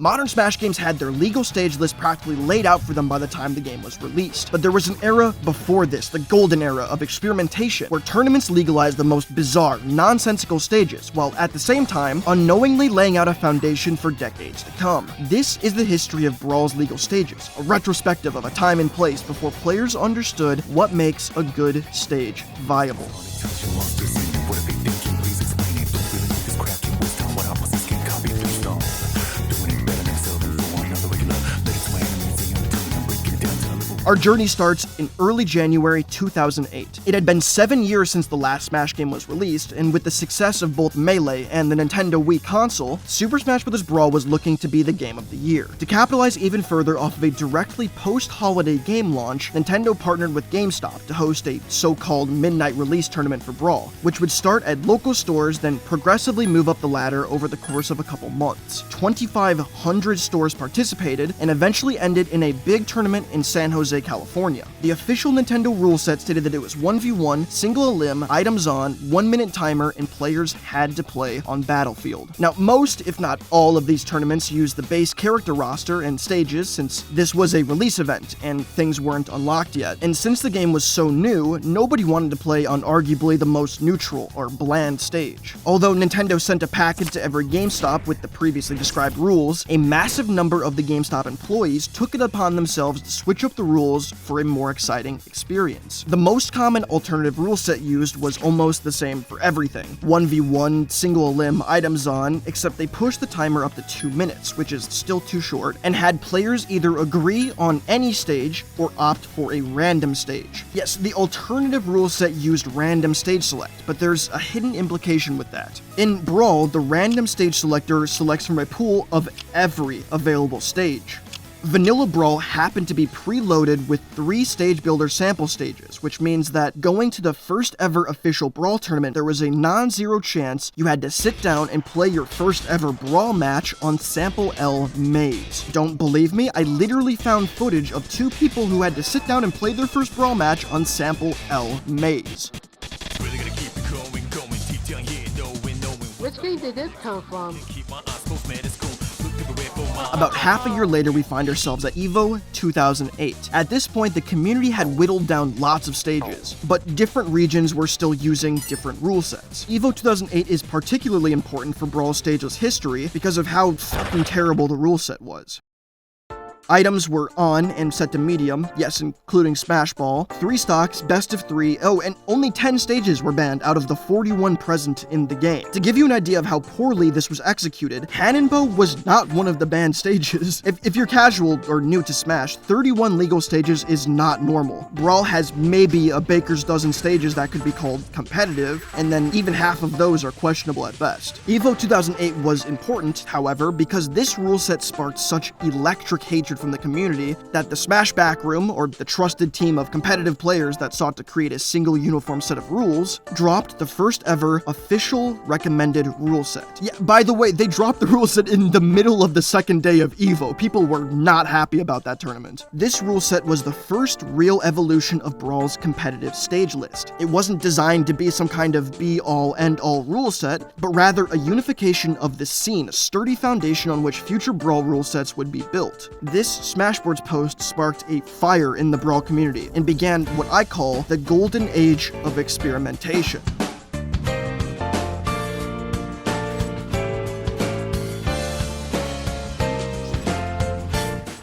Modern Smash games had their legal stage list practically laid out for them by the time the game was released. But there was an era before this, the golden era of experimentation, where tournaments legalized the most bizarre, nonsensical stages, while at the same time, unknowingly laying out a foundation for decades to come. This is the history of Brawl's legal stages, a retrospective of a time and place before players understood what makes a good stage viable. Our journey starts in early January 2008. It had been 7 years since the last Smash game was released, and with the success of both Melee and the Nintendo Wii console, Super Smash Bros. Brawl was looking to be the game of the year. To capitalize even further off of a directly post-holiday game launch, Nintendo partnered with GameStop to host a so-called midnight release tournament for Brawl, which would start at local stores, then progressively move up the ladder over the course of a couple months. 2,500 stores participated, and eventually ended in a big tournament in San Jose, California. The official Nintendo rule set stated that it was 1v1, single elim, items on, 1-minute timer, and players had to play on Battlefield. Now, most, if not all, of these tournaments used the base character roster and stages, since this was a release event and things weren't unlocked yet. And since the game was so new, nobody wanted to play on arguably the most neutral or bland stage. Although Nintendo sent a package to every GameStop with the previously described rules, a massive number of the GameStop employees took it upon themselves to switch up the rules for a more exciting experience. The most common alternative rule set used was almost the same for everything. 1v1, single elim, items on, except they pushed the timer up to 2 minutes, which is still too short, and had players either agree on any stage or opt for a random stage. Yes, the alternative rule set used random stage select, but there's a hidden implication with that. In Brawl, the random stage selector selects from a pool of every available stage. Vanilla Brawl happened to be preloaded with 3 stage builder sample stages, which means that going to the first ever official Brawl tournament, there was a non-zero chance you had to sit down and play your first ever Brawl match on Sample L Maze. Don't believe me? I literally found footage of 2 people who had to sit down and play their first Brawl match on Sample L Maze. Which game did this come from? About half a year later, we find ourselves at EVO 2008. At this point, the community had whittled down lots of stages, but different regions were still using different rule sets. EVO 2008 is particularly important for Brawl's stageless history because of how fucking terrible the rule set was. Items were on and set to medium, yes, including Smash Ball, 3 stocks, best of 3, and only 10 stages were banned out of the 41 present in the game. To give you an idea of how poorly this was executed, Cannonbow was not one of the banned stages. If you're casual or new to Smash, 31 legal stages is not normal. Brawl has maybe a baker's dozen stages that could be called competitive, and then even half of those are questionable at best. EVO 2008 was important, however, because this rule set sparked such electric hatred from the community that the Smash Backroom, or the trusted team of competitive players that sought to create a single uniform set of rules, dropped the first ever official recommended rule set. Yeah, by the way, they dropped the rule set in the middle of the second day of EVO. People were not happy about that tournament. This rule set was the first real evolution of Brawl's competitive stage list. It wasn't designed to be some kind of be-all, end-all rule set, but rather a unification of the scene, a sturdy foundation on which future Brawl rule sets would be built. This Smashboards post sparked a fire in the Brawl community and began what I call the golden age of experimentation.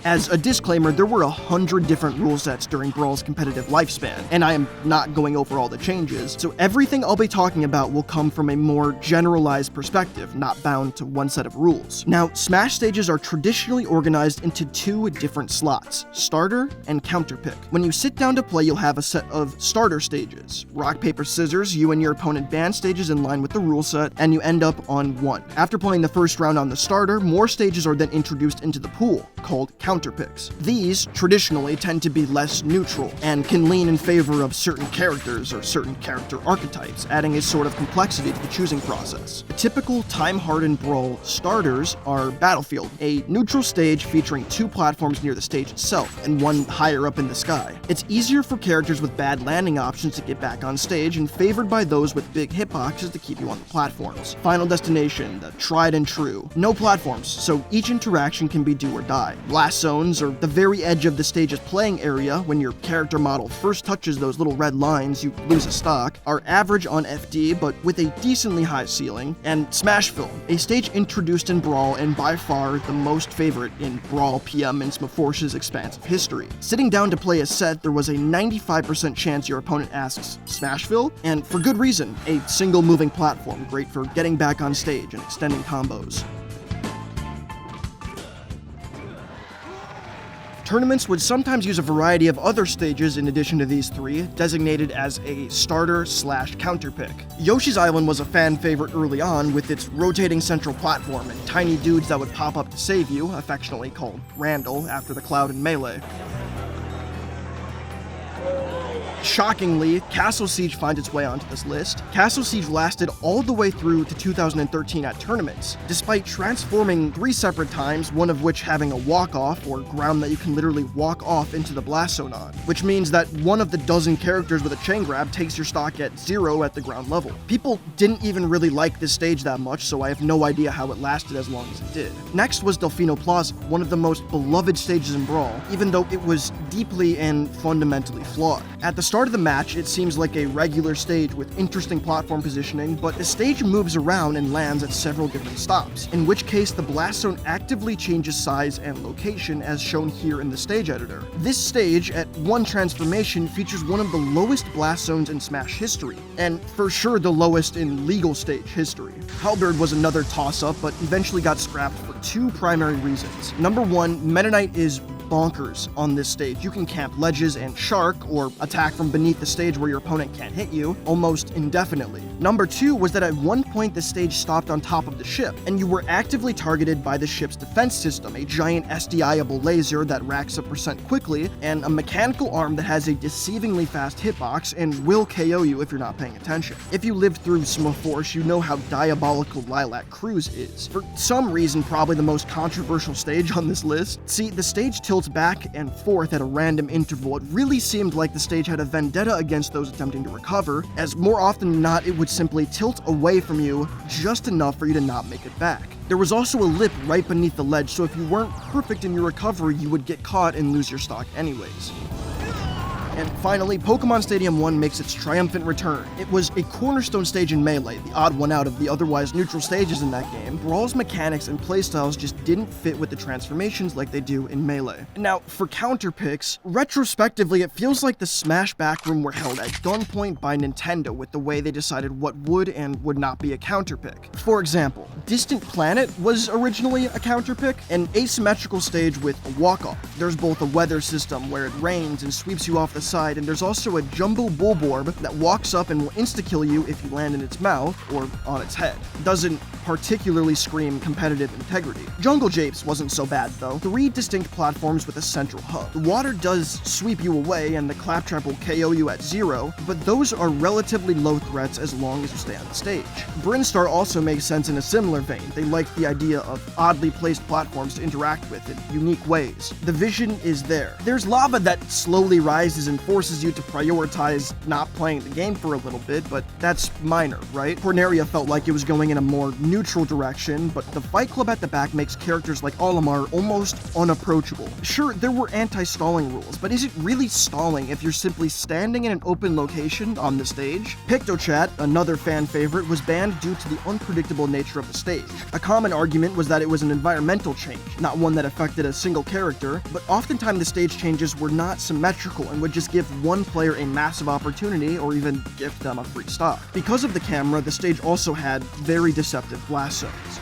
As a disclaimer, there were 100 different rule sets during Brawl's competitive lifespan, and I am not going over all the changes, so everything I'll be talking about will come from a more generalized perspective, not bound to one set of rules. Now, Smash stages are traditionally organized into 2 different slots, starter and counter pick. When you sit down to play, you'll have a set of starter stages. Rock, paper, scissors, you and your opponent ban stages in line with the rule set, and you end up on 1. After playing the first round on the starter, more stages are then introduced into the pool, called counter counterpicks. These, traditionally, tend to be less neutral, and can lean in favor of certain characters or certain character archetypes, adding a sort of complexity to the choosing process. The typical time-hardened Brawl starters are Battlefield, a neutral stage featuring 2 platforms near the stage itself, and 1 higher up in the sky. It's easier for characters with bad landing options to get back on stage, and favored by those with big hitboxes to keep you on the platforms. Final Destination, the tried and true. No platforms, so each interaction can be do or die. Blast zones, or the very edge of the stage's playing area, when your character model first touches those little red lines, you lose a stock, are average on FD, but with a decently high ceiling. And Smashville, a stage introduced in Brawl and by far the most favorite in Brawl PM and Smaforce's expansive history. Sitting down to play a set, there was a 95% chance your opponent asks Smashville, and for good reason. A single moving platform, great for getting back on stage and extending combos. Tournaments would sometimes use a variety of other stages in addition to these 3, designated as a starter/counter pick. Yoshi's Island was a fan favorite early on, with its rotating central platform and tiny dudes that would pop up to save you, affectionately called Randall after the Cloud in Melee. Shockingly, Castle Siege finds its way onto this list. Castle Siege lasted all the way through to 2013 at tournaments, despite transforming 3 separate times, one of which having a walk-off, or ground that you can literally walk off into the blast zone on, which means that one of the dozen characters with a chain grab takes your stock at 0 at the ground level. People didn't even really like this stage that much, so I have no idea how it lasted as long as it did. Next was Delfino Plaza, one of the most beloved stages in Brawl, even though it was deeply and fundamentally flawed. At the start of the match, it seems like a regular stage with interesting platform positioning, but the stage moves around and lands at several different stops, in which case the blast zone actively changes size and location as shown here in the stage editor. This stage, at one transformation, features one of the lowest blast zones in Smash history, and for sure the lowest in legal stage history. Halberd was another toss-up, but eventually got scrapped for 2 primary reasons. Number 1, Meta Knight is bonkers on this stage. You can camp ledges and shark, or attack from beneath the stage where your opponent can't hit you, almost indefinitely. Number 2 was that at one point the stage stopped on top of the ship, and you were actively targeted by the ship's defense system, a giant SDI-able laser that racks up percent quickly, and a mechanical arm that has a deceivingly fast hitbox and will KO you if you're not paying attention. If you lived through Smaforce, you know how diabolical Lilac Cruise is. For some reason, probably the most controversial stage on this list. See, the stage tilts back and forth at a random interval. It really seemed like the stage had a vendetta against those attempting to recover, as more often than not it would simply tilt away from you just enough for you to not make it back. There was also a lip right beneath the ledge, so if you weren't perfect in your recovery, you would get caught and lose your stock anyways. And finally, Pokemon Stadium 1 makes its triumphant return. It was a cornerstone stage in Melee, the odd one out of the otherwise neutral stages in that game. Brawl's mechanics and playstyles just didn't fit with the transformations like they do in Melee. Now, for counter picks, retrospectively, it feels like the Smash backroom were held at gunpoint by Nintendo with the way they decided what would and would not be a counter pick. For example, Distant Planet was originally a counter pick, an asymmetrical stage with a walk-off. There's both a weather system where it rains and sweeps you off the side, and there's also a jumbo bulborb that walks up and will insta-kill you if you land in its mouth or on its head. Doesn't particularly scream competitive integrity. Jungle Japes wasn't so bad though. 3 distinct platforms with a central hub. The water does sweep you away and the Claptrap will KO you at 0, but those are relatively low threats as long as you stay on the stage. Brinstar also makes sense in a similar vein. They liked the idea of oddly placed platforms to interact with in unique ways. The vision is there. There's lava that slowly rises and forces you to prioritize not playing the game for a little bit, but that's minor, right? Corneria felt like it was going in a more neutral direction, but the Fight Club at the back makes characters like Olimar almost unapproachable. Sure, there were anti-stalling rules, but is it really stalling if you're simply standing in an open location on the stage? PictoChat, another fan favorite, was banned due to the unpredictable nature of the stage. A common argument was that it was an environmental change, not one that affected a single character, but oftentimes the stage changes were not symmetrical and would just give one player a massive opportunity or even gift them a free stock. Because of the camera, the stage also had very deceptive blast zones.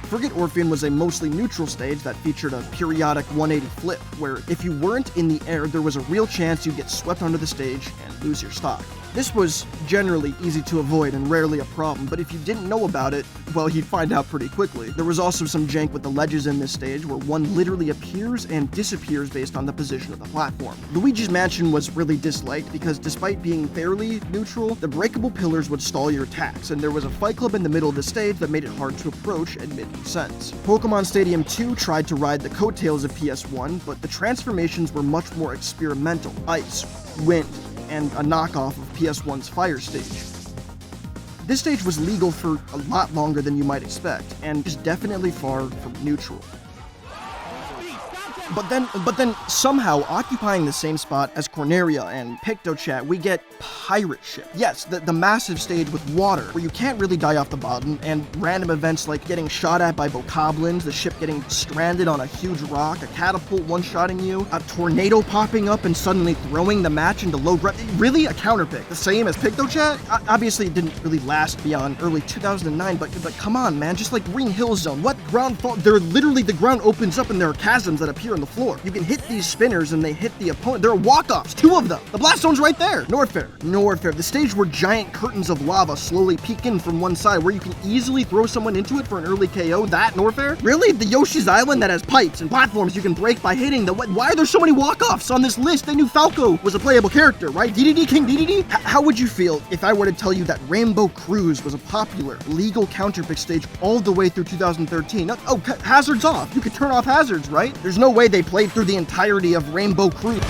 Frigate Orpheum was a mostly neutral stage that featured a periodic 180 flip, where if you weren't in the air, there was a real chance you'd get swept onto the stage and lose your stock. This was generally easy to avoid and rarely a problem, but if you didn't know about it, well, you'd find out pretty quickly. There was also some jank with the ledges in this stage, where one literally appears and disappears based on the position of the platform. Luigi's Mansion was really disliked because despite being fairly neutral, the breakable pillars would stall your attacks, and there was a fight club in the middle of the stage that made it hard to approach and made no sense. Pokemon Stadium 2 tried to ride the coattails of PS1, but the transformations were much more experimental. Ice, wind, and a knockoff of PS1's Fire stage. This stage was legal for a lot longer than you might expect, and is definitely far from neutral. But then somehow, occupying the same spot as Corneria and Pictochat, we get Pirate Ship. Yes, the massive stage with water, where you can't really die off the bottom, and random events like getting shot at by bokoblins, the ship getting stranded on a huge rock, a catapult one-shotting you, a tornado popping up and suddenly throwing the match into low gravity. Really? A counterpick? The same as Pictochat? Obviously, it didn't really last beyond early 2009, but come on, man, just like Green Hill Zone, what ground fall? There literally, the ground opens up and there are chasms that appear on the floor. You can hit these spinners and they hit the opponent. There are walk-offs, 2 of them. The blast zone's right there. Norfair, the stage where giant curtains of lava slowly peek in from one side, where you can easily throw someone into it for an early KO. That Norfair? Really? The Yoshi's Island that has pipes and platforms you can break by hitting the... Why are there so many walk-offs on this list? They knew Falco was a playable character, right? DDD King DDD? How would you feel if I were to tell you that Rainbow Cruise was a popular, legal counterpick stage all the way through 2013? Oh, hazards off. You could turn off hazards, right? There's no way they played through the entirety of Rainbow Cruise.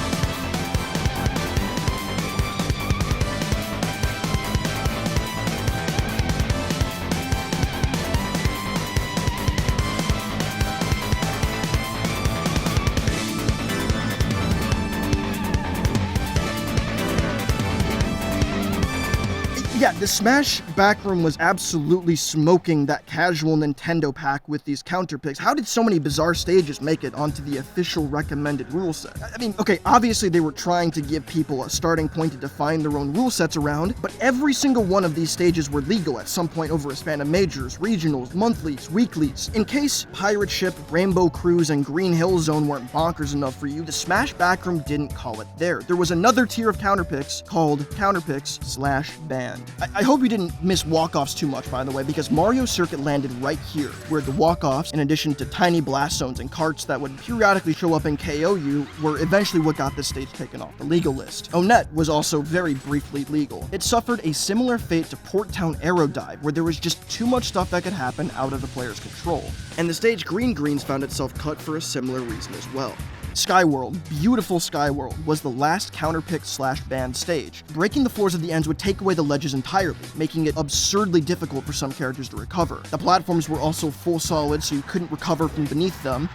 Yeah, the Smash backroom was absolutely smoking that casual Nintendo pack with these counterpicks. How did so many bizarre stages make it onto the official recommended rule set? I mean, okay, obviously they were trying to give people a starting point to define their own rule sets around, but every single one of these stages were legal at some point over a span of majors, regionals, monthlies, weeklies. In case Pirate Ship, Rainbow Cruise, and Green Hill Zone weren't bonkers enough for you, the Smash backroom didn't call it there. There was another tier of counterpicks called counterpicks/banned. I hope you didn't miss walk-offs too much, by the way, because Mario Circuit landed right here, where the walk-offs, in addition to tiny blast zones and carts that would periodically show up and KO you, were eventually what got this stage taken off the legal list. Onet was also very briefly legal. It suffered a similar fate to Port Town Aerodive, where there was just too much stuff that could happen out of the player's control. And the stage Green Greens found itself cut for a similar reason as well. Skyworld, beautiful Skyworld, was the last counterpick/banned stage. Breaking the floors of the ends would take away the ledges entirely, making it absurdly difficult for some characters to recover. The platforms were also full solid, so you couldn't recover from beneath them.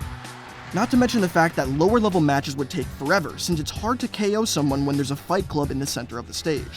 Not to mention the fact that lower level matches would take forever, since it's hard to KO someone when there's a fight club in the center of the stage.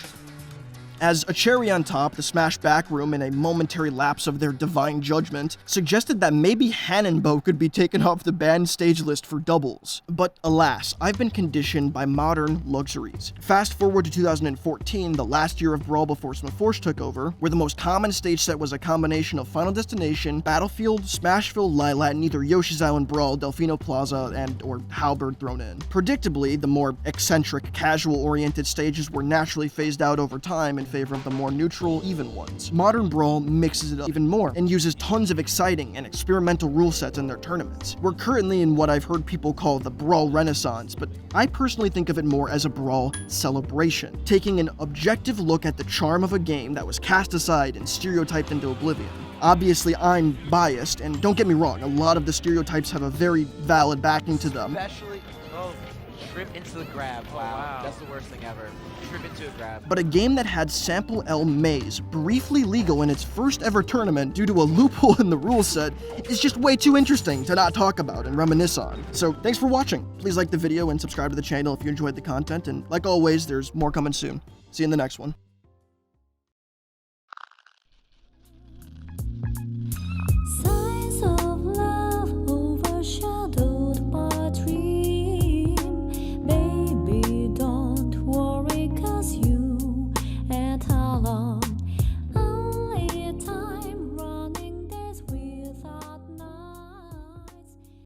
As a cherry on top, the Smash backroom, in a momentary lapse of their divine judgment, suggested that maybe Hannonbo could be taken off the banned stage list for doubles. But alas, I've been conditioned by modern luxuries. Fast forward to 2014, the last year of Brawl before Smaforce took over, where the most common stage set was a combination of Final Destination, Battlefield, Smashville, Lylat, and either Yoshi's Island Brawl, Delfino Plaza, or Halberd thrown in. Predictably, the more eccentric, casual-oriented stages were naturally phased out over time in favor of the more neutral, even ones. Modern Brawl mixes it up even more and uses tons of exciting and experimental rule sets in their tournaments. We're currently in what I've heard people call the Brawl Renaissance, but I personally think of it more as a Brawl celebration, taking an objective look at the charm of a game that was cast aside and stereotyped into oblivion. Obviously, I'm biased, and don't get me wrong, a lot of the stereotypes have a very valid backing to them. Especially, trip into the grab. Wow. That's the worst thing ever. Trip into a grab. But a game that had Sample L Maze briefly legal in its first ever tournament due to a loophole in the rule set is just way too interesting to not talk about and reminisce on. So thanks for watching. Please like the video and subscribe to the channel if you enjoyed the content, and like always, there's more coming soon. See you in the next one.